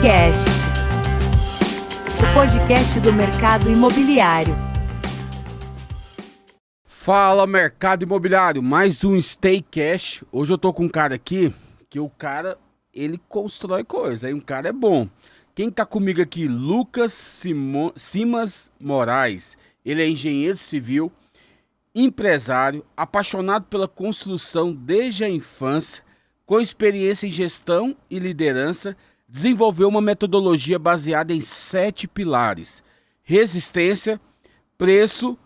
StayCast, o podcast do mercado imobiliário. Fala, mercado imobiliário, mais um StayCast. Hoje eu tô com um cara aqui, que o cara, ele constrói coisa, aí um cara é bom. Quem tá comigo aqui? Lucas Simas Moraes. Ele é engenheiro civil, empresário, apaixonado pela construção desde a infância, com experiência em gestão e liderança, desenvolveu uma metodologia baseada em 7 pilares: resistência, preço,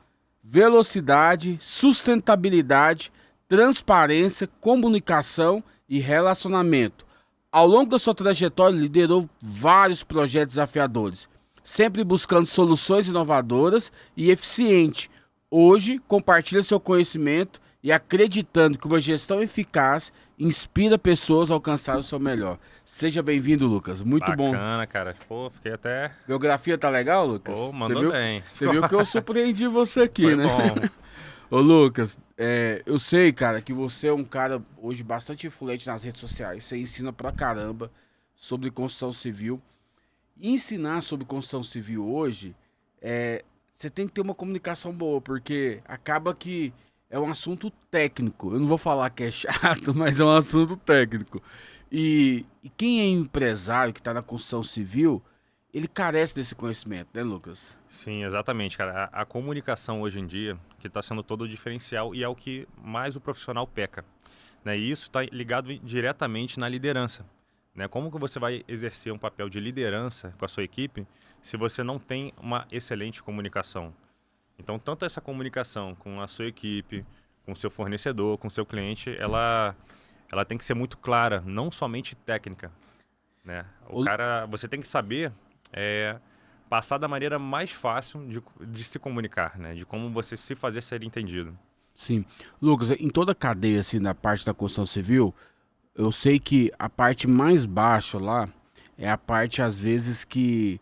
velocidade, sustentabilidade, transparência, comunicação e relacionamento. Ao longo da sua trajetória, liderou vários projetos desafiadores, sempre buscando soluções inovadoras e eficientes. Hoje, compartilha seu conhecimento e acreditando que uma gestão eficaz inspira pessoas a alcançar o seu melhor. Seja bem-vindo, Lucas. Muito bom. Bacana, cara. Pô, fiquei até... Biografia tá legal, Lucas? Pô, mandou bem. Você viu que eu surpreendi você aqui, Foi né? bom. Ô, Lucas, eu sei, cara, que você é um cara hoje bastante influente nas redes sociais. Você ensina pra caramba sobre construção civil. E ensinar sobre construção civil hoje, você tem que ter uma comunicação boa, porque acaba que é um assunto técnico. Eu não vou falar que é chato, mas é um assunto técnico. E quem é empresário que está na construção civil, ele carece desse conhecimento, né, Lucas? Sim, exatamente, cara. A comunicação hoje em dia, que está sendo todo o diferencial e é o que mais o profissional peca, né? E isso está ligado diretamente na liderança, né? Como que você vai exercer um papel de liderança com a sua equipe se você não tem uma excelente comunicação? Então, tanto essa comunicação com a sua equipe, com o seu fornecedor, com o seu cliente, ela tem que ser muito clara, não somente técnica, né? Você tem que saber passar da maneira mais fácil de se comunicar, né? De como você se fazer ser entendido. Sim. Lucas, em toda a cadeia, assim, da parte da construção civil, eu sei que a parte mais baixa lá é a parte, às vezes, que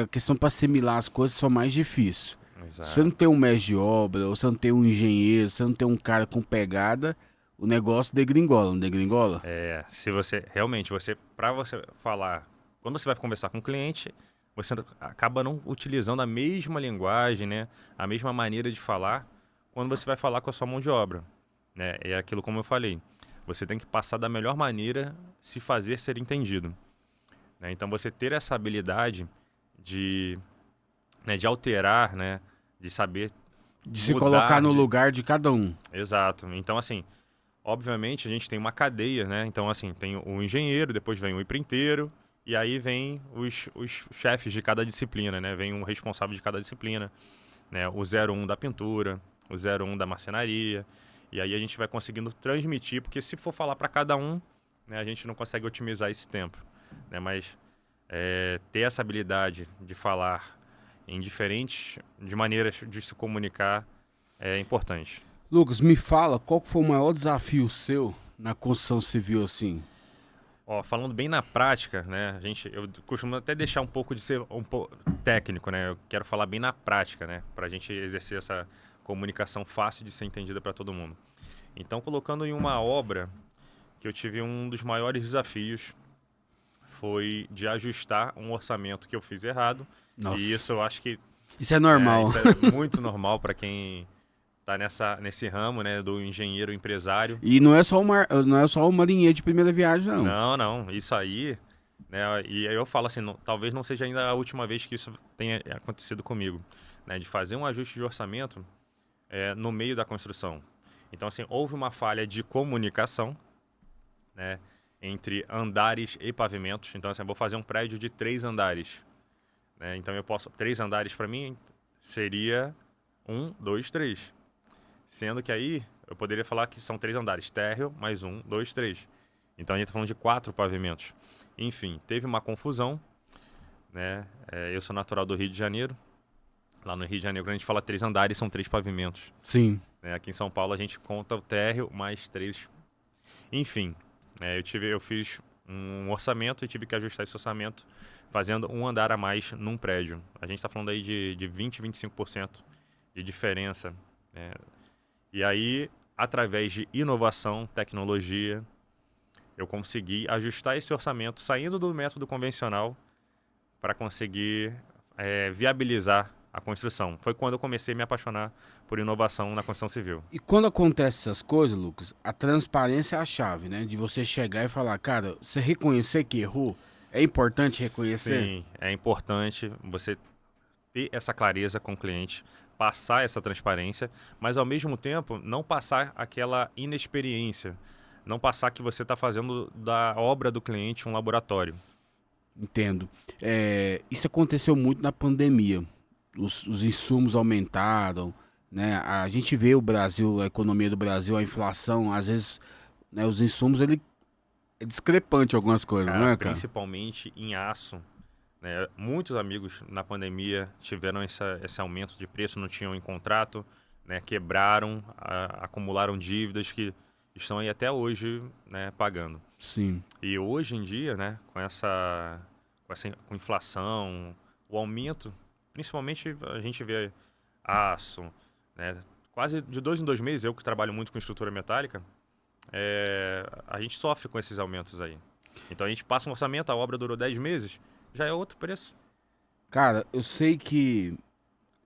a questão para assimilar as coisas são mais difíceis. Exato. Você não tem um mestre de obra, ou você não tem um engenheiro, você não tem um cara com pegada, o negócio degringola, não degringola? Se você realmente, para você falar, quando você vai conversar com o cliente, você acaba não utilizando a mesma linguagem, né? A mesma maneira de falar quando você vai falar com a sua mão de obra, né? É aquilo como eu falei. Você tem que passar da melhor maneira, se fazer ser entendido, né? Então, você ter essa habilidade de alterar, né? De saber De se mudar colocar no lugar de cada um. Exato. Então, assim, obviamente, a gente tem uma cadeia, né? Então, assim, tem o engenheiro, depois vem o empreiteiro, e aí vem os chefes de cada disciplina, né? Vem um responsável de cada disciplina, né? O 01 da pintura, o 01 da marcenaria, e aí a gente vai conseguindo transmitir, porque se for falar para cada um, né, a gente não consegue otimizar esse tempo, né? Mas ter essa habilidade de falar em de maneiras de se comunicar é importante. Lucas, me fala, qual que foi o maior desafio seu na construção civil, assim? Ó, falando bem na prática, né, eu costumo até deixar um pouco de ser um pouco técnico, né? Eu quero falar bem na prática, né, para a gente exercer essa comunicação fácil de ser entendida para todo mundo. Então, colocando em uma obra que eu tive um dos maiores desafios foi de ajustar um orçamento que eu fiz errado. Nossa. E isso eu acho que Isso é normal. isso é muito normal para quem tá nesse ramo, né, do engenheiro empresário. E não é só o marinheiro de primeira viagem, não. Não, isso aí, né, e aí eu falo assim, talvez não seja ainda a última vez que isso tenha acontecido comigo, né, de fazer um ajuste de orçamento no meio da construção. Então, assim, houve uma falha de comunicação, né, entre andares e pavimentos. Então, assim, eu vou fazer um prédio de 3 andares, né, então 3 andares para mim seria 1, 2, 3. Sendo que aí eu poderia falar que são 3 andares, térreo mais 1, 2, 3. Então a gente está falando de 4 pavimentos. Enfim, teve uma confusão, né? Eu sou natural do Rio de Janeiro. Lá no Rio de Janeiro, quando a gente fala 3 andares, são 3 pavimentos. Sim. Aqui em São Paulo a gente conta o térreo mais 3. Enfim, eu fiz um orçamento e tive que ajustar esse orçamento fazendo um andar a mais num prédio. A gente está falando aí de 20, 25% de diferença, né? E aí, através de inovação, tecnologia, eu consegui ajustar esse orçamento saindo do método convencional para conseguir viabilizar a construção. Foi quando eu comecei a me apaixonar por inovação na construção civil. E quando acontece essas coisas, Lucas, a transparência é a chave, né? De você chegar e falar, cara, você reconhecer que errou, é importante reconhecer? Sim, é importante você ter essa clareza com o cliente, passar essa transparência, mas ao mesmo tempo não passar aquela inexperiência, não passar que você está fazendo da obra do cliente um laboratório. Entendo. Isso aconteceu muito na pandemia. Os insumos aumentaram, né? A gente vê o Brasil, a economia do Brasil, a inflação, às vezes, né, os insumos, ele é discrepante em algumas coisas, Cara, né, cara? principalmente em aço, né? Muitos amigos na pandemia tiveram esse aumento de preço, não tinham em contrato, né? Quebraram, acumularam dívidas que estão aí até hoje, né, pagando. Sim. E hoje em dia, né, com inflação, o aumento, principalmente a gente vê aço, né, quase de 2 em 2 meses, eu que trabalho muito com estrutura metálica, a gente sofre com esses aumentos aí. Então a gente passa um orçamento, a obra durou 10 meses, já é outro preço. Cara, eu sei que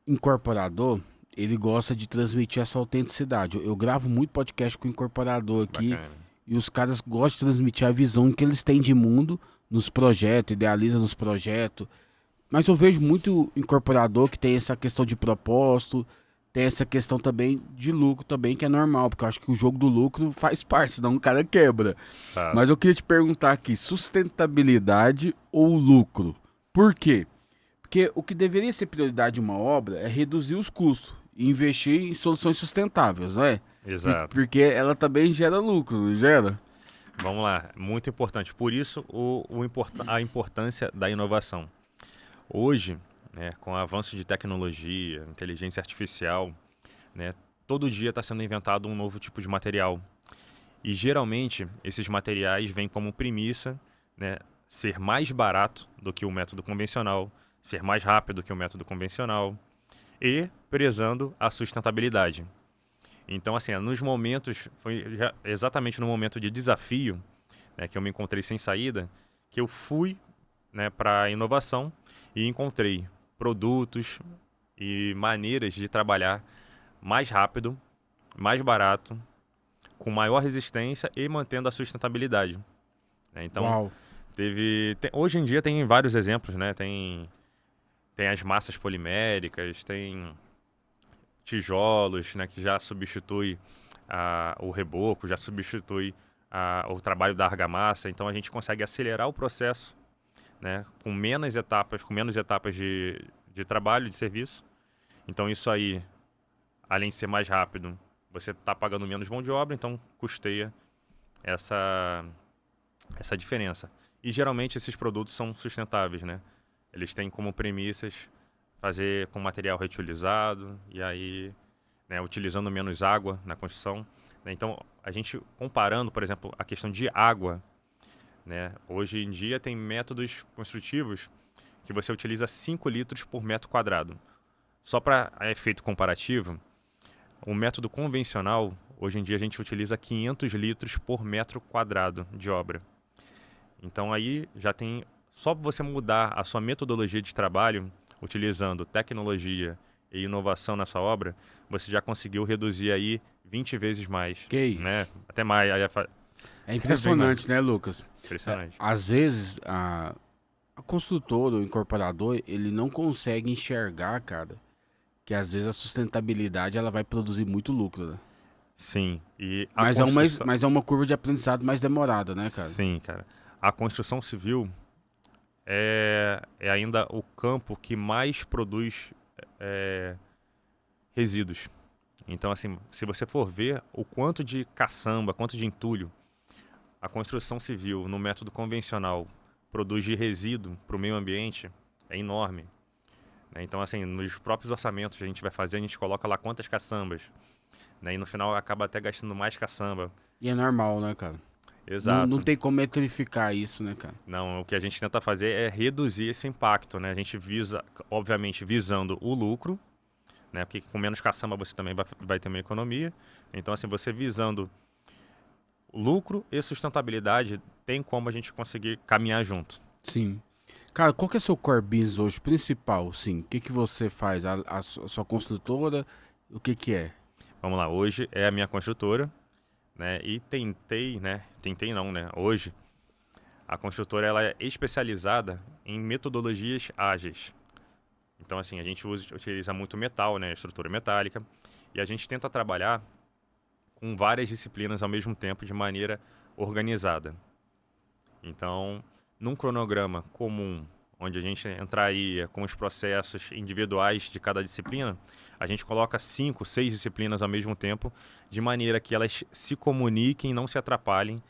incorporador, ele gosta de transmitir essa autenticidade. Eu gravo muito podcast com incorporador aqui. Bacana. E os caras gostam de transmitir a visão que eles têm de mundo nos projetos, idealiza nos projetos. Mas eu vejo muito incorporador que tem essa questão de propósito, tem essa questão também de lucro também, que é normal, porque eu acho que o jogo do lucro faz parte, senão o cara quebra. Tá. Mas eu queria te perguntar aqui, sustentabilidade ou lucro? Por quê? Porque o que deveria ser prioridade de uma obra é reduzir os custos e investir em soluções sustentáveis, não é? Exato. Porque ela também gera lucro, não gera? Vamos lá, muito importante. Por isso, a importância da inovação. Hoje, né, com o avanço de tecnologia, inteligência artificial, né, todo dia está sendo inventado um novo tipo de material. E geralmente, esses materiais vêm como premissa, né, ser mais barato do que o método convencional, ser mais rápido que o método convencional e prezando a sustentabilidade. Então, assim, nos momentos, exatamente no momento de desafio, né, que eu me encontrei sem saída, que eu fui, né, para a inovação e encontrei produtos e maneiras de trabalhar mais rápido, mais barato, com maior resistência e mantendo a sustentabilidade. Né? Então, Uau. hoje em dia tem vários exemplos, né? Tem as massas poliméricas, tem tijolos, né, que já substitui o reboco, já substitui o trabalho da argamassa. Então a gente consegue acelerar o processo, né, com menos etapas de trabalho, de serviço. Então isso aí, além de ser mais rápido, você está pagando menos mão de obra, então custeia essa diferença. E geralmente esses produtos são sustentáveis, né? Eles têm como premissas fazer com material reutilizado e aí, né, utilizando menos água na construção. Né? Então, a gente comparando, por exemplo, a questão de água, né? Hoje em dia tem métodos construtivos que você utiliza 5 litros por metro quadrado. Só para efeito comparativo, o método convencional, hoje em dia a gente utiliza 500 litros por metro quadrado de obra. Então aí já tem, só você mudar a sua metodologia de trabalho, utilizando tecnologia e inovação na sua obra, você já conseguiu reduzir aí 20 vezes mais. Que isso? Né? Até mais. É impressionante, né, Lucas? Impressionante. Às vezes, a construtora, o incorporador, ele não consegue enxergar, cara, que às vezes a sustentabilidade ela vai produzir muito lucro, né? Sim. E Mas é uma curva de aprendizado mais demorada, né, cara? Sim, cara. A construção civil é ainda o campo que mais produz resíduos. Então, assim, se você for ver o quanto de caçamba, quanto de entulho a construção civil no método convencional produz de resíduo para o meio ambiente, é enorme. Né? Então, assim, nos próprios orçamentos que a gente vai fazer, a gente coloca lá quantas caçambas. Né? E no final acaba até gastando mais caçamba. E é normal, né, cara? Exato. Não tem como metrificar isso, né, cara? Não, o que a gente tenta fazer é reduzir esse impacto, né? A gente visa, obviamente, visando o lucro, né? Porque com menos caçamba você também vai ter uma economia. Então, assim, você visando lucro e sustentabilidade tem como a gente conseguir caminhar junto. Sim. Cara, qual que é seu core business hoje principal, sim? O que que você faz? A sua construtora, o que que é? Vamos lá, hoje é a minha construtora, né? E tentei não, né? Hoje a construtora ela é especializada em metodologias ágeis. Então assim, a gente utiliza muito metal, né? Estrutura metálica, e a gente tenta trabalhar com várias disciplinas ao mesmo tempo de maneira organizada. Então, num cronograma comum, onde a gente entraria com os processos individuais de cada disciplina, a gente coloca 5, 6 disciplinas ao mesmo tempo, de maneira que elas se comuniquem, não se atrapalhem.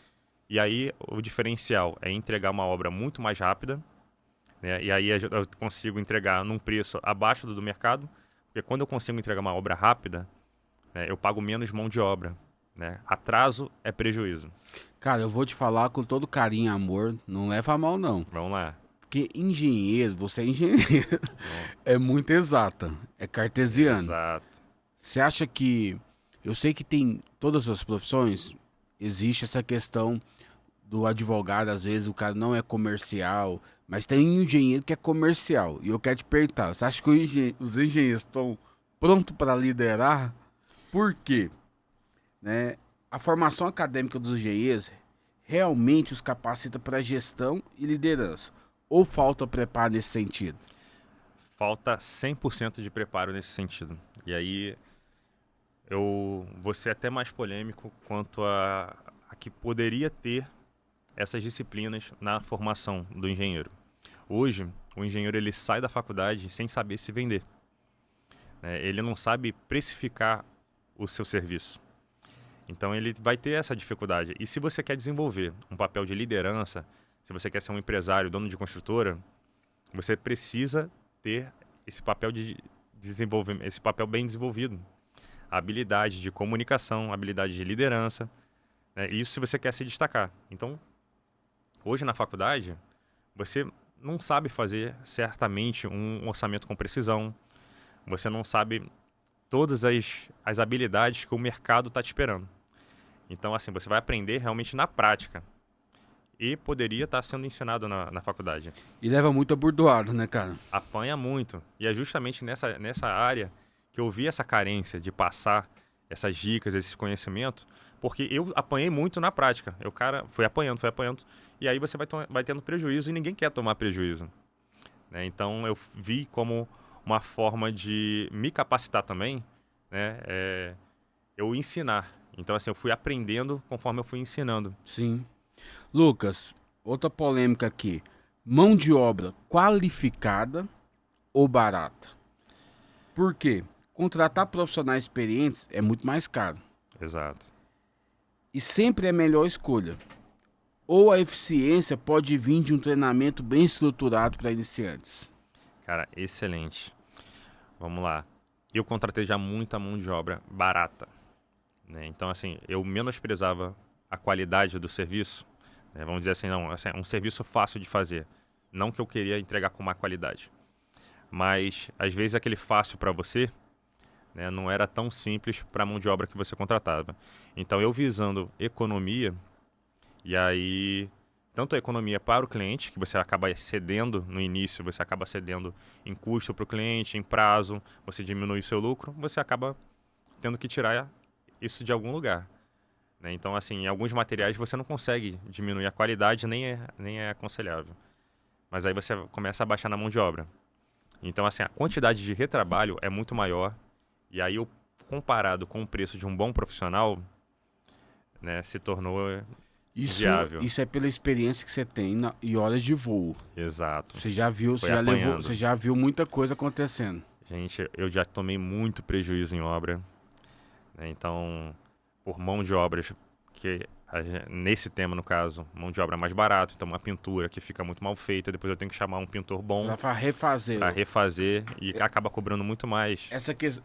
E aí o diferencial é entregar uma obra muito mais rápida, né? E aí eu consigo entregar num preço abaixo do mercado, porque quando eu consigo entregar uma obra rápida, né, eu pago menos mão de obra. Né? Atraso é prejuízo. Cara, eu vou te falar com todo carinho e amor, não leva a mal não. Vamos lá. Porque engenheiro, você é engenheiro, é muito exata, é cartesiano. Exato. Você acha que, eu sei que tem todas as profissões, existe essa questão do advogado, às vezes o cara não é comercial, mas tem um engenheiro que é comercial. E eu quero te perguntar, você acha que os engenheiros estão prontos para liderar? Por quê? Né? A formação acadêmica dos engenheiros realmente os capacita para gestão e liderança? Ou falta preparo nesse sentido? Falta 100% de preparo nesse sentido. E aí eu vou ser até mais polêmico quanto a que poderia ter essas disciplinas na formação do engenheiro. Hoje, o engenheiro ele sai da faculdade sem saber se vender. Ele não sabe precificar o seu serviço. Então ele vai ter essa dificuldade. E se você quer desenvolver um papel de liderança, se você quer ser um empresário, dono de construtora, você precisa ter esse papel de desenvolvimento, esse papel bem desenvolvido. A habilidade de comunicação, a habilidade de liderança, né? Isso se você quer se destacar. Então, hoje na faculdade, você não sabe fazer certamente um orçamento com precisão, você não sabe todas as habilidades que o mercado está te esperando. Então, assim, você vai aprender realmente na prática. E poderia estar sendo ensinado na faculdade. E leva muito abordoado, né, cara? Apanha muito. E é justamente nessa área que eu vi essa carência de passar essas dicas, esse conhecimento, porque eu apanhei muito na prática. O cara foi apanhando, e aí você vai tendo prejuízo e ninguém quer tomar prejuízo. Né? Então, eu vi como uma forma de me capacitar também, né? Eu ensinar. Então, assim, eu fui aprendendo conforme eu fui ensinando. Sim. Lucas, outra polêmica aqui. Mão de obra qualificada ou barata? Por quê? Contratar profissionais experientes é muito mais caro. Exato. E sempre é a melhor escolha. Ou a eficiência pode vir de um treinamento bem estruturado para iniciantes. Cara, excelente. Vamos lá. Eu contratei já muita mão de obra barata. Né? Então, assim, eu menosprezava a qualidade do serviço. Né? Vamos dizer assim, não, assim, é um serviço fácil de fazer. Não que eu queria entregar com má qualidade. Mas, às vezes, aquele fácil para você, né, não era tão simples para a mão de obra que você contratava. Então, eu visando economia, e aí, tanto a economia para o cliente, que você acaba cedendo no início, você acaba cedendo em custo para o cliente, em prazo, você diminui o seu lucro, você acaba tendo que tirar isso de algum lugar. Né? Então, assim, em alguns materiais você não consegue diminuir a qualidade, nem é aconselhável. Mas aí você começa a baixar na mão de obra. Então, assim, a quantidade de retrabalho é muito maior. E aí, comparado com o preço de um bom profissional, né, se tornou viável. Isso é pela experiência que você tem e horas de voo. Exato. Você já viu, Apanhando. você já viu muita coisa acontecendo. Gente, eu já tomei muito prejuízo em obra. Né? Então, por mão de obras, que nesse tema, no caso, mão de obra mais barato, então uma pintura que fica muito mal feita, depois eu tenho que chamar um pintor bom Pra refazer. E acaba cobrando muito mais.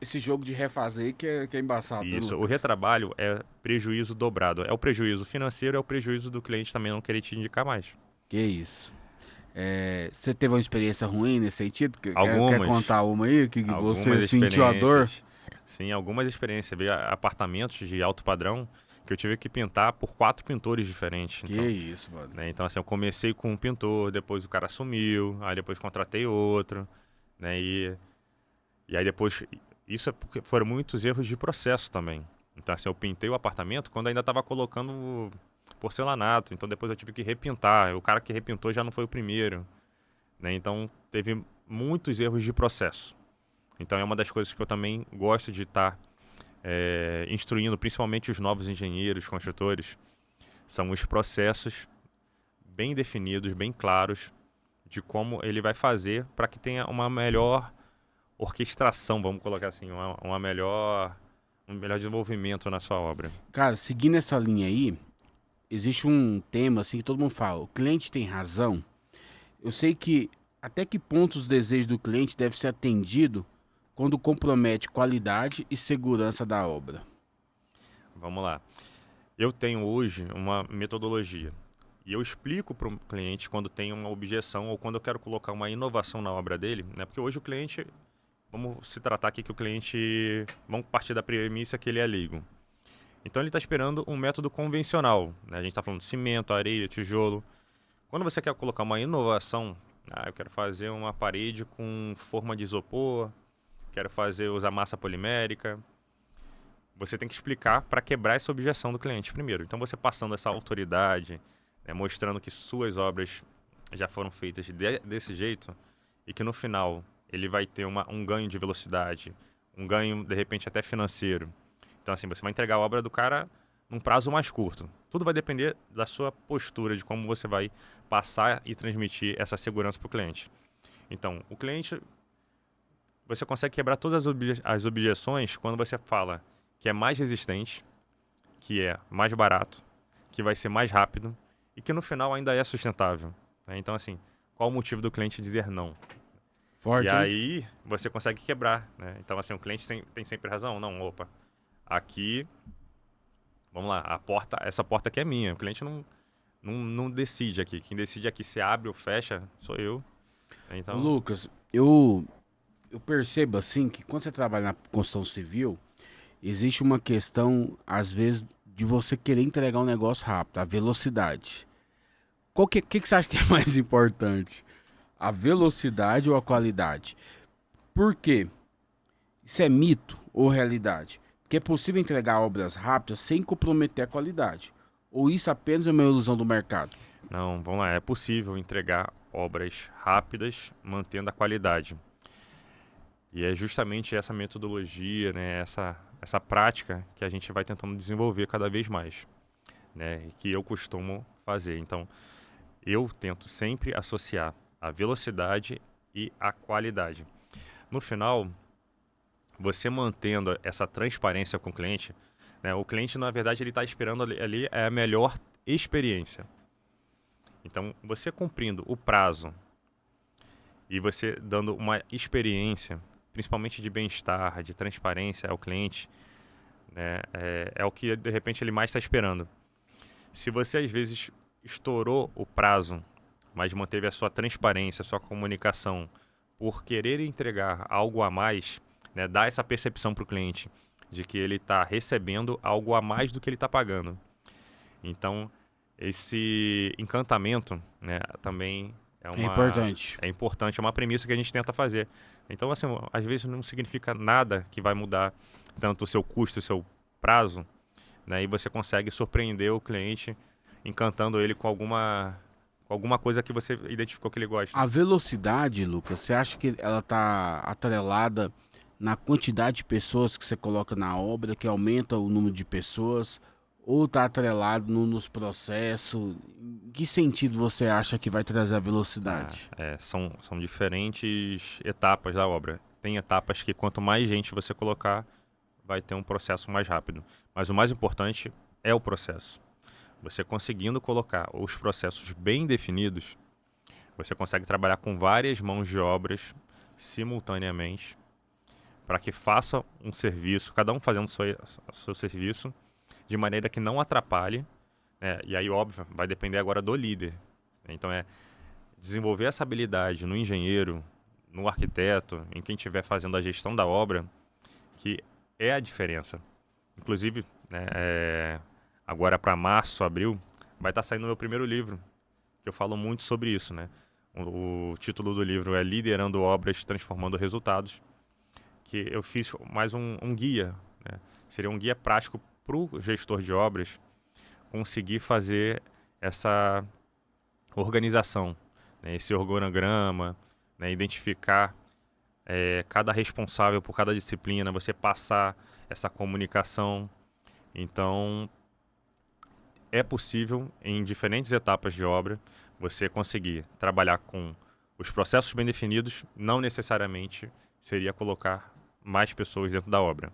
Esse jogo de refazer que é embaçado. Isso, o retrabalho é prejuízo dobrado. É o prejuízo financeiro, é o prejuízo do cliente também não querer te indicar mais. Que isso. Você teve uma experiência ruim nesse sentido? Quer contar uma aí? Que você sentiu a dor? Sim, algumas experiências. Veio apartamentos de alto padrão que eu tive que pintar por 4 pintores diferentes. Que Então, isso, mano. né, então, assim, eu comecei com um pintor, depois o cara sumiu, aí depois contratei outro, né? E aí depois... Isso é porque foram muitos erros de processo também. Então, assim, eu pintei o apartamento quando ainda estava colocando porcelanato. Então, depois eu tive que repintar. O cara que repintou já não foi o primeiro, né? Então, teve muitos erros de processo. Então, é uma das coisas que eu também gosto de estar instruindo, principalmente os novos engenheiros, construtores, são os processos bem definidos, bem claros, de como ele vai fazer para que tenha uma melhor orquestração, vamos colocar assim, um melhor desenvolvimento na sua obra. Cara, seguindo essa linha aí, existe um tema assim que todo mundo fala, o cliente tem razão. Eu sei que até que ponto os desejos do cliente devem ser atendidos quando compromete qualidade e segurança da obra. Vamos lá. Eu tenho hoje uma metodologia e eu explico para o cliente quando tem uma objeção ou quando eu quero colocar uma inovação na obra dele, né? Porque hoje o cliente, vamos se tratar aqui que o cliente, vamos partir da premissa que ele é leigo. Então ele está esperando um método convencional, né? A gente está falando de cimento, areia, tijolo. Quando você quer colocar uma inovação, eu quero fazer uma parede com forma de isopor, quero usar massa polimérica. Você tem que explicar para quebrar essa objeção do cliente primeiro. Então você passando essa autoridade, né, mostrando que suas obras já foram feitas desse jeito e que no final ele vai ter um ganho de velocidade, um ganho de repente até financeiro. Então assim, você vai entregar a obra do cara num prazo mais curto. Tudo vai depender da sua postura, de como você vai passar e transmitir essa segurança para o cliente. Então, o cliente... Você consegue quebrar todas as objeções quando você fala que é mais resistente, que é mais barato, que vai ser mais rápido e que no final ainda é sustentável, né? Então, assim, qual o motivo do cliente dizer não? Forte, E hein? aí você consegue quebrar, né? Então, assim, o cliente tem sempre razão? Não, opa, aqui, vamos lá, essa porta aqui é minha. O cliente não decide aqui. Quem decide aqui se abre ou fecha sou eu. Então... Ô, Lucas, eu percebo assim que quando você trabalha na construção civil, existe uma questão, às vezes, de você querer entregar um negócio rápido, a velocidade. Que você acha que é mais importante? A velocidade ou a qualidade? Por quê? Isso é mito ou realidade? Porque é possível entregar obras rápidas sem comprometer a qualidade. Ou isso apenas é uma ilusão do mercado? Não, vamos lá, é possível entregar obras rápidas mantendo a qualidade. E é justamente essa metodologia, né, essa prática que a gente vai tentando desenvolver cada vez mais, né, e que eu costumo fazer. Então, eu tento sempre associar a velocidade e a qualidade. No final, você mantendo essa transparência com o cliente, né, o cliente, na verdade, ele está esperando ali a melhor experiência. Então, você cumprindo o prazo e você dando uma experiência, principalmente de bem-estar, de transparência ao cliente, né, é o que, de repente, ele mais está esperando. Se você, às vezes, estourou o prazo, mas manteve a sua transparência, a sua comunicação, por querer entregar algo a mais, né, dá essa percepção para o cliente de que ele está recebendo algo a mais do que ele está pagando. Então, esse encantamento, né, também é importante. É importante, é uma premissa que a gente tenta fazer. Então, assim, às vezes não significa nada que vai mudar tanto o seu custo, o seu prazo, né, e você consegue surpreender o cliente encantando ele com alguma coisa que você identificou que ele gosta. A velocidade, Lucas, você acha que ela tá atrelada na quantidade de pessoas que você coloca na obra, que aumenta o número de pessoas, ou tá atrelado nos processos? Em que sentido você acha que vai trazer a velocidade? São diferentes etapas da obra. Tem etapas que quanto mais gente você colocar, vai ter um processo mais rápido. Mas o mais importante é o processo. Você conseguindo colocar os processos bem definidos, você consegue trabalhar com várias mãos de obras simultaneamente para que faça um serviço, cada um fazendo o seu serviço, de maneira que não atrapalhe, né? E aí, óbvio, vai depender agora do líder. Então, desenvolver essa habilidade no engenheiro, no arquiteto, em quem estiver fazendo a gestão da obra, que é a diferença. Inclusive, né, agora para março, abril, vai estar saindo o meu primeiro livro, que eu falo muito sobre isso, né? O título do livro é Liderando Obras, Transformando Resultados, que eu fiz mais um guia, né? Seria um guia prático para o gestor de obras conseguir fazer essa organização, né? Esse organograma, né? Identificar cada responsável por cada disciplina, você passar essa comunicação. Então, é possível, em diferentes etapas de obra, você conseguir trabalhar com os processos bem definidos, não necessariamente seria colocar mais pessoas dentro da obra.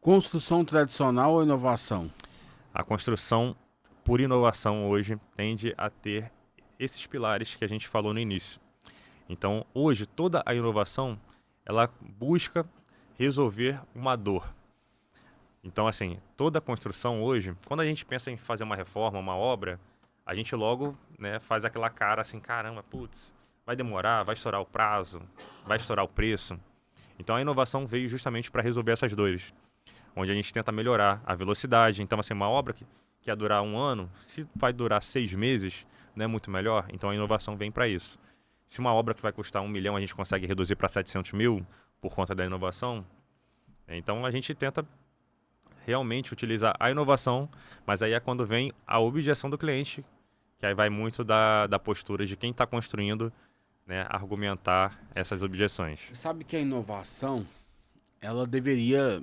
Construção tradicional ou inovação? A construção por inovação hoje tende a ter esses pilares que a gente falou no início. Então, hoje, toda a inovação, ela busca resolver uma dor. Então, assim, toda a construção hoje, quando a gente pensa em fazer uma reforma, uma obra, a gente logo, né, faz aquela cara assim, caramba, putz, vai demorar, vai estourar o prazo, vai estourar o preço. Então, a inovação veio justamente para resolver essas dores, onde a gente tenta melhorar a velocidade. Então, assim, uma obra que ia durar 1 ano, se vai durar 6 meses, não é muito melhor? Então, a inovação vem para isso. Se uma obra que vai custar 1 milhão, a gente consegue reduzir para 700 mil por conta da inovação, então a gente tenta realmente utilizar a inovação, mas aí é quando vem a objeção do cliente, que aí vai muito da postura de quem está construindo, né, argumentar essas objeções. Você sabe que a inovação, ela deveria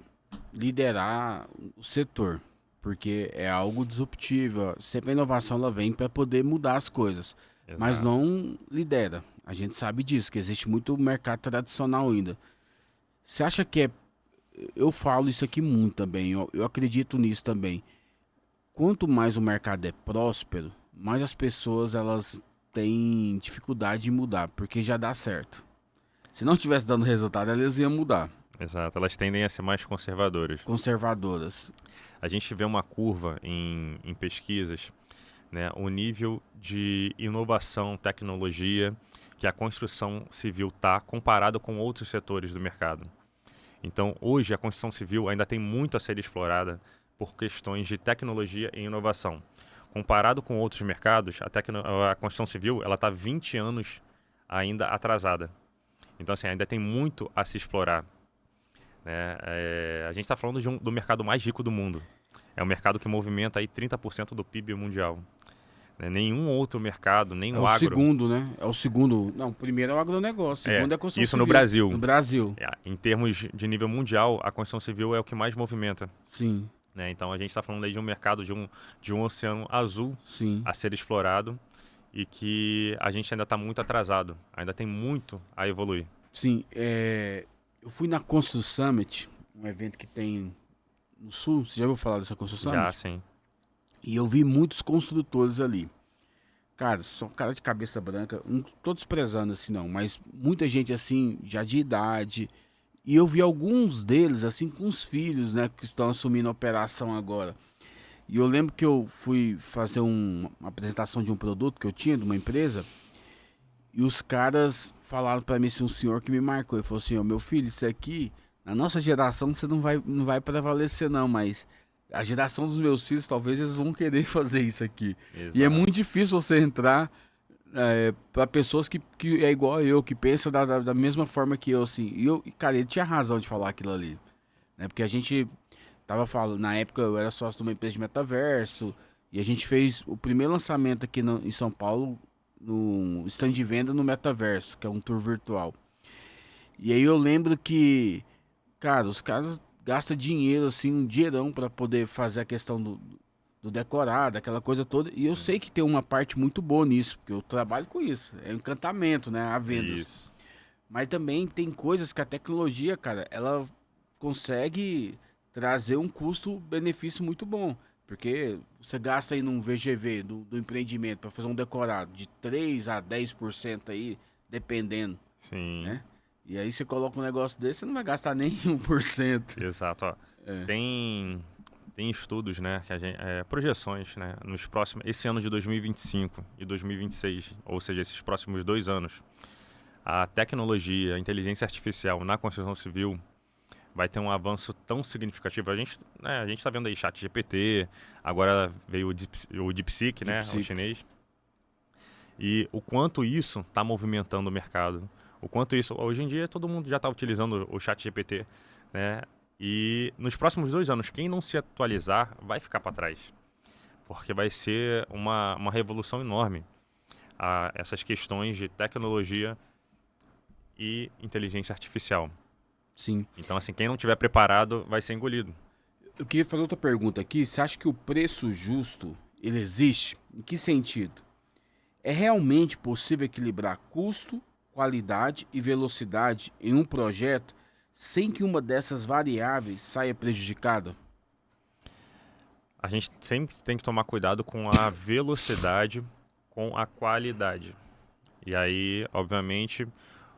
liderar o setor, porque é algo disruptivo. Sempre a inovação ela vem para poder mudar as coisas, mas Exato. não lidera. A gente sabe disso, que existe muito mercado tradicional ainda. Você acha que é... Eu falo isso aqui muito também, eu acredito nisso também. Quanto mais o mercado é próspero, mais as pessoas elas têm dificuldade de mudar, porque já dá certo. Se não tivesse dando resultado, elas iam mudar. Exato, elas tendem a ser mais conservadoras. Conservadoras. A gente vê uma curva em pesquisas, né, o nível de inovação, tecnologia que a construção civil está comparado com outros setores do mercado. Então, hoje, a construção civil ainda tem muito a ser explorada por questões de tecnologia e inovação. Comparado com outros mercados, a construção civil está 20 anos ainda atrasada. Então, assim, ainda tem muito a se explorar, né? A gente está falando do mercado mais rico do mundo. É um mercado que movimenta aí 30% do PIB mundial. Né? Nenhum outro mercado, nem É o o agro... segundo, né? É o segundo. Não, o primeiro é o agronegócio, o segundo é a construção isso civil. no Brasil. No Brasil. Em termos de nível mundial, a construção civil é o que mais movimenta. Sim, Né? Então a gente está falando aí de um mercado, de um oceano azul sim. a ser explorado e que a gente ainda está muito atrasado. Ainda tem muito a evoluir. Sim, eu fui na Constru Summit, um evento que tem no Sul. Você já ouviu falar dessa Constru Summit? Já, sim. E eu vi muitos construtores ali. Cara, só cara de cabeça branca, não tô desprezando assim não, mas muita gente assim, já de idade. E eu vi alguns deles assim com os filhos, né, que estão assumindo a operação agora. E eu lembro que eu fui fazer uma apresentação de um produto que eu tinha, de uma empresa, e os caras falaram pra mim, assim, um senhor que me marcou, ele falou assim, ó, meu filho, isso aqui, na nossa geração você não vai prevalecer não, mas a geração dos meus filhos, talvez eles vão querer fazer isso aqui. Exato. E é muito difícil você entrar para pessoas que é igual a eu, que pensa da mesma forma que eu, assim. E, cara, ele tinha razão de falar aquilo ali, né? Porque a gente tava falando, na época eu era sócio de uma empresa de metaverso, e a gente fez o primeiro lançamento aqui em São Paulo, no stand de venda no metaverso, que é um tour virtual. E aí eu lembro que, cara, os caras gastam dinheiro, assim, um dinheirão para poder fazer a questão do decorado, aquela coisa toda. E eu sei que tem uma parte muito boa nisso, porque eu trabalho com isso. É encantamento, né? A vendas. Isso. Mas também tem coisas que a tecnologia, cara, ela consegue trazer um custo-benefício muito bom. Porque você gasta aí num VGV do empreendimento para fazer um decorado de 3 a 10% aí, dependendo, Sim. né? E aí você coloca um negócio desse, você não vai gastar nem 1%. Exato. Ó. Tem estudos, né, que projeções, né, nos próximos, esse ano de 2025 e 2026, ou seja, esses próximos 2 anos, a tecnologia, a inteligência artificial na construção civil vai ter um avanço tão significativo. A gente está vendo aí ChatGPT, agora veio o DeepSeek, né, o chinês. E o quanto isso está movimentando o mercado. O quanto isso... Hoje em dia, todo mundo já está utilizando o ChatGPT, né? E nos próximos 2 anos, quem não se atualizar vai ficar para trás. Porque vai ser uma revolução enorme. Essas questões de tecnologia e inteligência artificial. Sim. Então, assim, quem não tiver preparado vai ser engolido. Eu queria fazer outra pergunta aqui. Você acha que o preço justo, ele existe? Em que sentido? É realmente possível equilibrar custo, qualidade e velocidade em um projeto sem que uma dessas variáveis saia prejudicada? A gente sempre tem que tomar cuidado com a velocidade, com a qualidade. E aí, obviamente,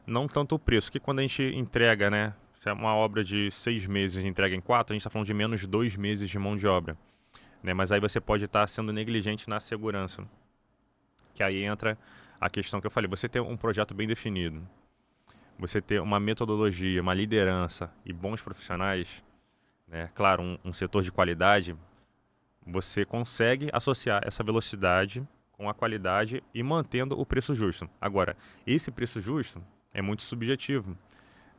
não tanto o preço, que quando a gente entrega, né? Se é uma obra de 6 meses e entrega em 4, a gente está falando de menos de 2 meses de mão de obra. Né? Mas aí você pode estar sendo negligente na segurança. Que aí entra a questão que eu falei, você ter um projeto bem definido, você ter uma metodologia, uma liderança e bons profissionais, né? Claro, um setor de qualidade, você consegue associar essa velocidade com a qualidade e mantendo o preço justo. Agora, esse preço justo é muito subjetivo.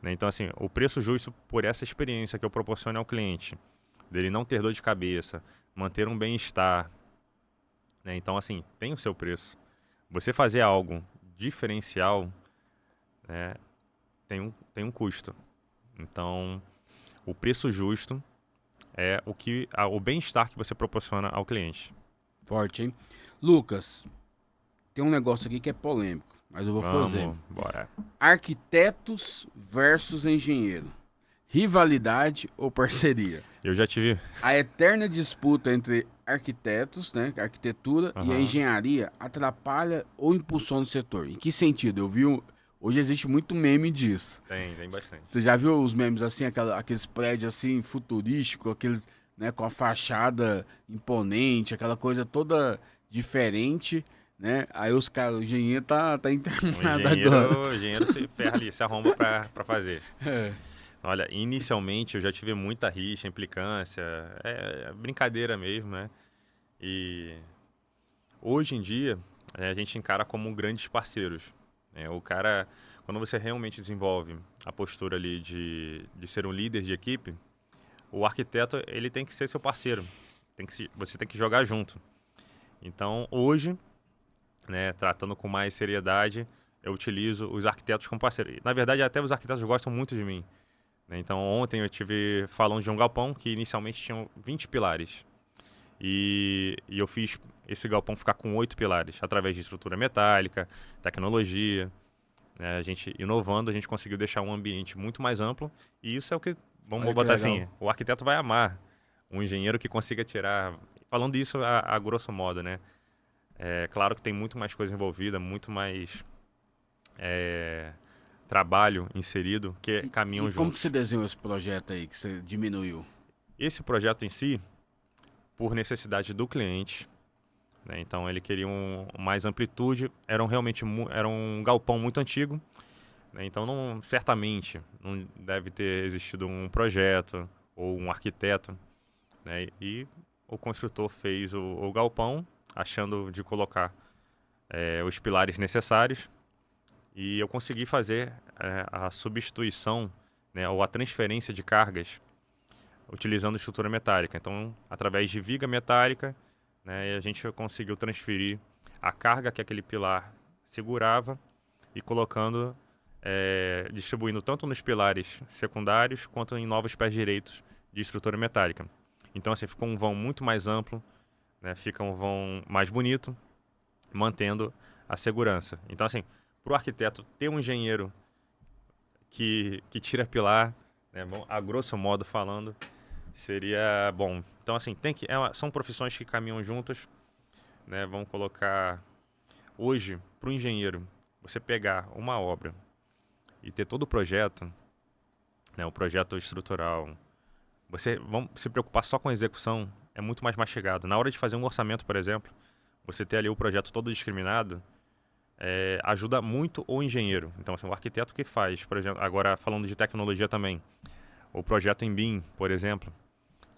Né? Então, assim, o preço justo por essa experiência que eu proporciono ao cliente, dele não ter dor de cabeça, manter um bem-estar. Né? Então, assim, tem o seu preço. Você fazer algo diferencial, né, tem um custo. Então, o preço justo é o bem-estar que você proporciona ao cliente. Forte, hein? Lucas, tem um negócio aqui que é polêmico, mas eu vou fazer. Bora. Arquitetos versus engenheiro. Rivalidade ou parceria? Eu já tive... A eterna disputa entre arquitetos, né, arquitetura e a engenharia atrapalha ou impulsiona o setor. Em que sentido? Hoje existe muito meme disso. Tem bastante. Você já viu os memes assim, aqueles prédios assim futurísticos, aqueles, né, com a fachada imponente, aquela coisa toda diferente, né? Aí os caras, o engenheiro tá internado agora. O engenheiro se ferra ali, se arromba pra fazer. É. Olha, inicialmente eu já tive muita rixa, implicância, brincadeira mesmo, né? E hoje em dia a gente encara como grandes parceiros. Né? O cara, quando você realmente desenvolve a postura ali de ser um líder de equipe, o arquiteto ele tem que ser seu parceiro, você tem que jogar junto. Então hoje, né, tratando com mais seriedade, eu utilizo os arquitetos como parceiro. Na verdade, até os arquitetos gostam muito de mim. Então, ontem eu estive falando de um galpão que inicialmente tinha 20 pilares. E eu fiz esse galpão ficar com 8 pilares, através de estrutura metálica, tecnologia. Né? A gente inovando, a gente conseguiu deixar um ambiente muito mais amplo. E isso é o que, vamos botar assim, o arquiteto vai amar. Um engenheiro que consiga tirar... Falando isso a grosso modo, né? É claro que tem muito mais coisa envolvida, muito mais... trabalho inserido que caminham juntos. Como que você desenhou esse projeto aí, que você diminuiu? Esse projeto em si, por necessidade do cliente, né, então ele queria mais amplitude, era um galpão muito antigo, né, então certamente não deve ter existido um projeto ou um arquiteto, né, e o construtor fez o galpão, achando de colocar os pilares necessários. E eu consegui fazer a substituição, né, ou a transferência de cargas utilizando estrutura metálica. Então, através de viga metálica, né, a gente conseguiu transferir a carga que aquele pilar segurava e colocando, distribuindo tanto nos pilares secundários quanto em novos pés direitos de estrutura metálica. Então, assim, ficou um vão muito mais amplo, né, fica um vão mais bonito, mantendo a segurança. Então, assim, para o arquiteto ter um engenheiro que tira pilar, né, a grosso modo falando, seria bom. Então, assim, são profissões que caminham juntas. Né, vamos colocar... Hoje, para o engenheiro, você pegar uma obra e ter todo o projeto, né, o projeto estrutural, vamos se preocupar só com a execução, é muito mais mastigado. Na hora de fazer um orçamento, por exemplo, você ter ali o projeto todo discriminado, ajuda muito o engenheiro. Então, assim, o arquiteto que faz, por exemplo, agora falando de tecnologia também, O projeto em BIM, por exemplo,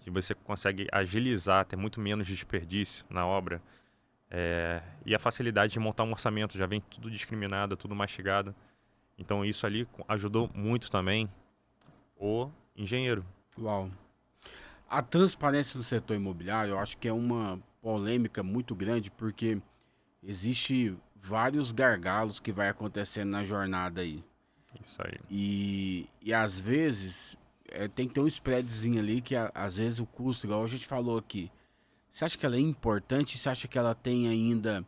que você consegue agilizar, ter muito menos desperdício na obra, e a facilidade de montar um orçamento, já vem tudo discriminado, tudo mastigado. Então isso ali ajudou muito também o engenheiro. Uau. A transparência no setor imobiliário, eu acho que é uma polêmica muito grande, porque existe vários gargalos que vai acontecendo na jornada aí. Isso aí. E às vezes tem que ter um spreadzinho ali que às vezes o custo, igual a gente falou aqui. Você acha que ela é importante? Você acha que ela tem ainda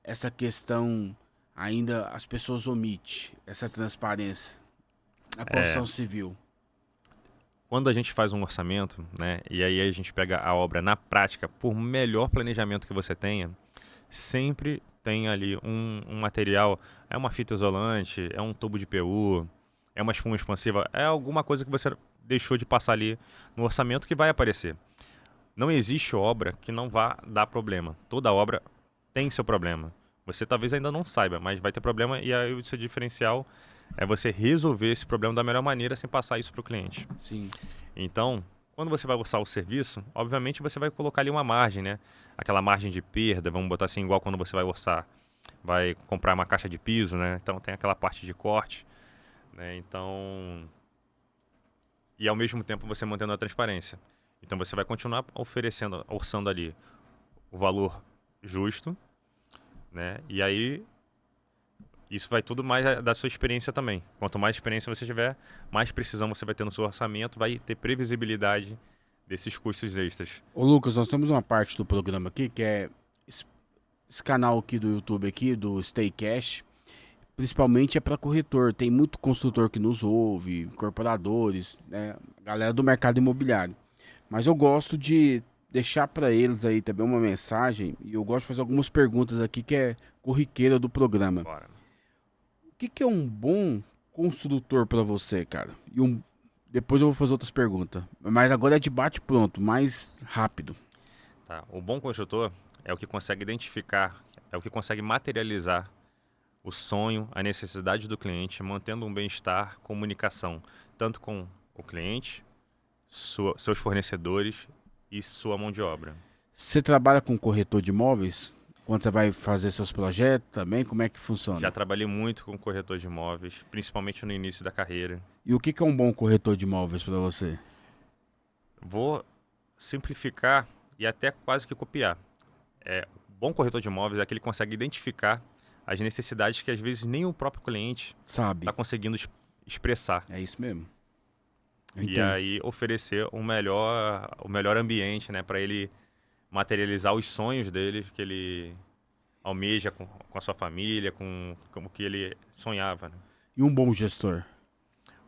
essa questão, ainda as pessoas omitem essa transparência na construção civil? Quando a gente faz um orçamento, né, e aí a gente pega a obra na prática, por melhor planejamento que você tenha, sempre tem ali um material, é uma fita isolante, é um tubo de PU, é uma espuma expansiva, é alguma coisa que você deixou de passar ali no orçamento que vai aparecer. Não existe obra que não vá dar problema. Toda obra tem seu problema. Você talvez ainda não saiba, mas vai ter problema e aí o seu diferencial é você resolver esse problema da melhor maneira sem passar isso para o cliente. Sim. Então, quando você vai orçar o serviço, obviamente você vai colocar ali uma margem, né? Aquela margem de perda, vamos botar assim, igual quando você vai orçar, vai comprar uma caixa de piso, né? Então tem aquela parte de corte, né? Então, e ao mesmo tempo você mantendo a transparência. Então você vai continuar oferecendo, orçando ali o valor justo, né? E aí isso vai tudo mais da sua experiência também. Quanto mais experiência você tiver, mais precisão você vai ter no seu orçamento, vai ter previsibilidade desses custos extras. Ô Lucas, nós temos uma parte do programa aqui que é esse canal aqui do YouTube aqui, do Stay Cash, principalmente é para corretor. Tem muito construtor que nos ouve, incorporadores, né? Galera do mercado imobiliário. Mas eu gosto de deixar para eles aí também uma mensagem e eu gosto de fazer algumas perguntas aqui que é corriqueira do programa. Bora. O que é um bom construtor para você, cara? Depois eu vou fazer outras perguntas. Mas agora é de bate pronto, mais rápido. Tá. O bom construtor é o que consegue identificar, é o que consegue materializar o sonho, a necessidade do cliente, mantendo um bem-estar, comunicação, tanto com o cliente, seus fornecedores e sua mão de obra. Você trabalha com corretor de imóveis? Quando você vai fazer seus projetos também, como é que funciona? Já trabalhei muito com corretor de imóveis, principalmente no início da carreira. E o que é um bom corretor de imóveis para você? Vou simplificar e até quase que copiar. Bom corretor de imóveis é aquele que consegue identificar as necessidades que às vezes nem o próprio cliente Sabe? está conseguindo expressar. É isso mesmo. Eu E entendo. aí oferecer o melhor ambiente, né, para ele materializar os sonhos dele, que ele almeja com a sua família, com o que ele sonhava. Né? E um bom gestor?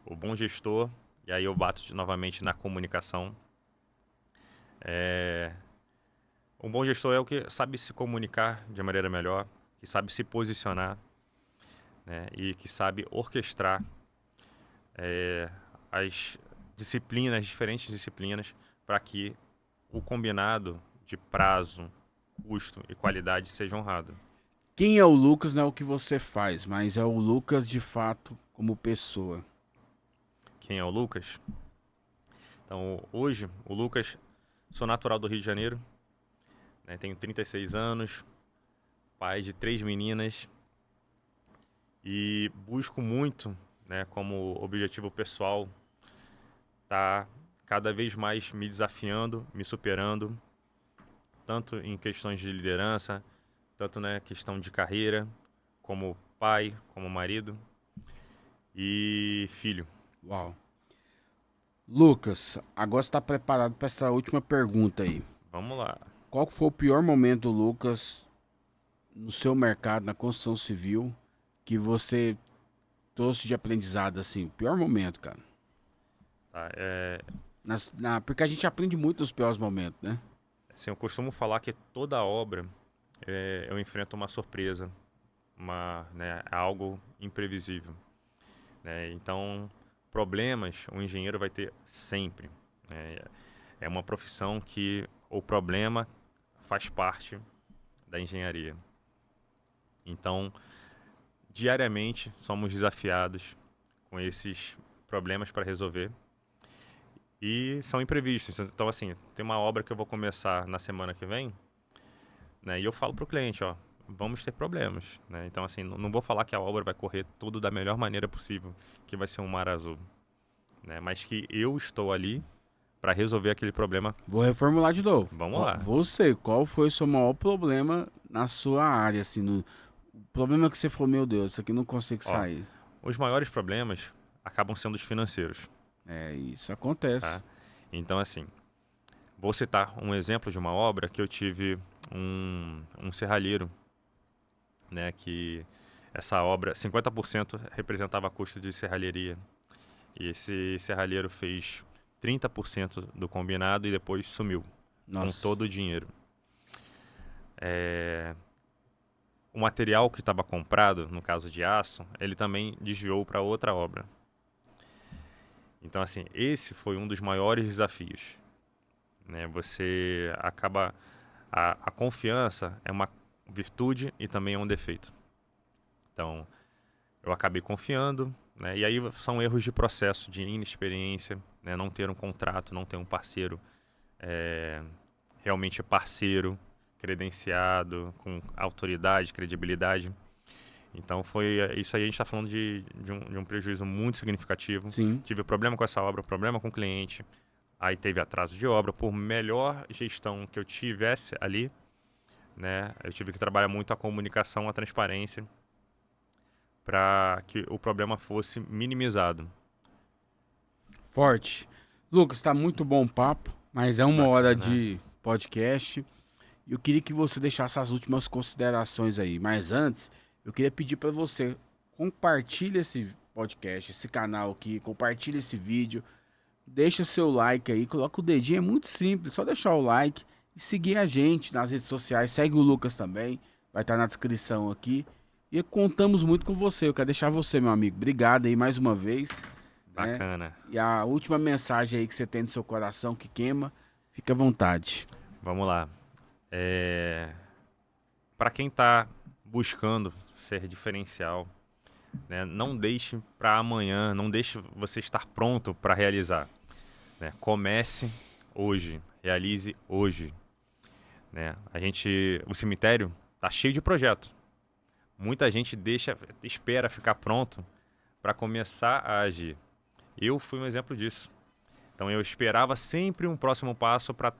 O bom gestor, e aí eu bato novamente na comunicação. Um bom gestor é o que sabe se comunicar de maneira melhor, que sabe se posicionar, né, e que sabe orquestrar as disciplinas, diferentes disciplinas, para que o combinado de prazo, custo e qualidade seja honrado. Quem é o Lucas não é o que você faz, mas é o Lucas de fato como pessoa. Quem é o Lucas? Então, hoje, o Lucas, sou natural do Rio de Janeiro, né, tenho 36 anos, pai de 3 meninas e busco muito, né, como objetivo pessoal, tá cada vez mais me desafiando, me superando, tanto em questões de liderança, tanto na questão de carreira, como pai, como marido e filho. Uau. Lucas, agora você está preparado para essa última pergunta aí. Vamos lá. Qual foi o pior momento, Lucas, no seu mercado, na construção civil, que você trouxe de aprendizado, assim? O pior momento, cara. Tá, Porque a gente aprende muito nos piores momentos, né? assim, eu costumo falar que toda obra eu enfrento uma surpresa, né, algo imprevisível. Né? Então, problemas o engenheiro vai ter sempre. Né? É uma profissão que o problema faz parte da engenharia. Então, diariamente somos desafiados com esses problemas para resolver. e são imprevistos. Então, assim, tem uma obra que eu vou começar na semana que vem, né? E eu falo para o cliente, ó, vamos ter problemas, né? Então, assim, não vou falar que a obra vai correr tudo da melhor maneira possível, que vai ser um mar azul, né? Mas que eu estou ali para resolver aquele problema. Vou reformular de novo. Vamos lá. Você, qual foi o seu maior problema na sua área, assim, o problema que você falou, meu Deus, isso aqui não consigo sair. Os maiores problemas acabam sendo os financeiros. É, isso acontece. Tá? Então, assim, vou citar um exemplo de uma obra que eu tive um serralheiro, né, que essa obra, 50% representava custo de serralheria. E esse serralheiro fez 30% do combinado e depois sumiu com todo o dinheiro. O material que estava comprado, no caso de aço, ele também desviou para outra obra. Então, assim, esse foi um dos maiores desafios, né? Você acaba... A confiança é uma virtude e também é um defeito. Então, eu acabei confiando, né? E aí são erros de processo, de inexperiência, né? Não ter um contrato, não ter um parceiro realmente parceiro, credenciado, com autoridade, credibilidade. Então, isso aí, a gente está falando de um prejuízo muito significativo. Sim. Tive problema com essa obra, problema com o cliente, aí teve atraso de obra. Por melhor gestão que eu tivesse ali, né, eu tive que trabalhar muito a comunicação, a transparência, para que o problema fosse minimizado. Forte. Lucas, tá muito bom o papo, mas é uma hora de podcast. Eu queria que você deixasse as últimas considerações aí. Mas antes, eu queria pedir para você compartilhe esse podcast, esse canal aqui, compartilhe esse vídeo, deixa seu like aí, coloca o dedinho, é muito simples, só deixar o like e seguir a gente nas redes sociais, segue o Lucas também, vai estar na descrição aqui. E contamos muito com você, eu quero deixar você, meu amigo, obrigado aí mais uma vez. Bacana. Né? E a última mensagem aí que você tem no seu coração que queima, fica à vontade. Vamos lá. Para quem está buscando ser diferencial, né, não deixe para amanhã, não deixe você estar pronto para realizar. Né? Comece hoje, realize hoje. Né? O cemitério está cheio de projetos. Muita gente espera ficar pronto para começar a agir. Eu fui um exemplo disso. Então eu esperava sempre um próximo passo para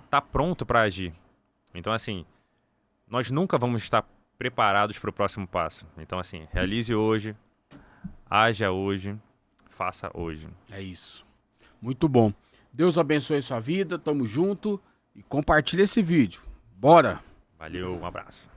estar pronto para agir. Então, assim, nós nunca vamos estar preparados para o próximo passo. Então, assim, realize hoje, haja hoje, faça hoje. É isso. Muito bom. Deus abençoe sua vida, tamo junto e compartilha esse vídeo. Bora! Valeu, um abraço.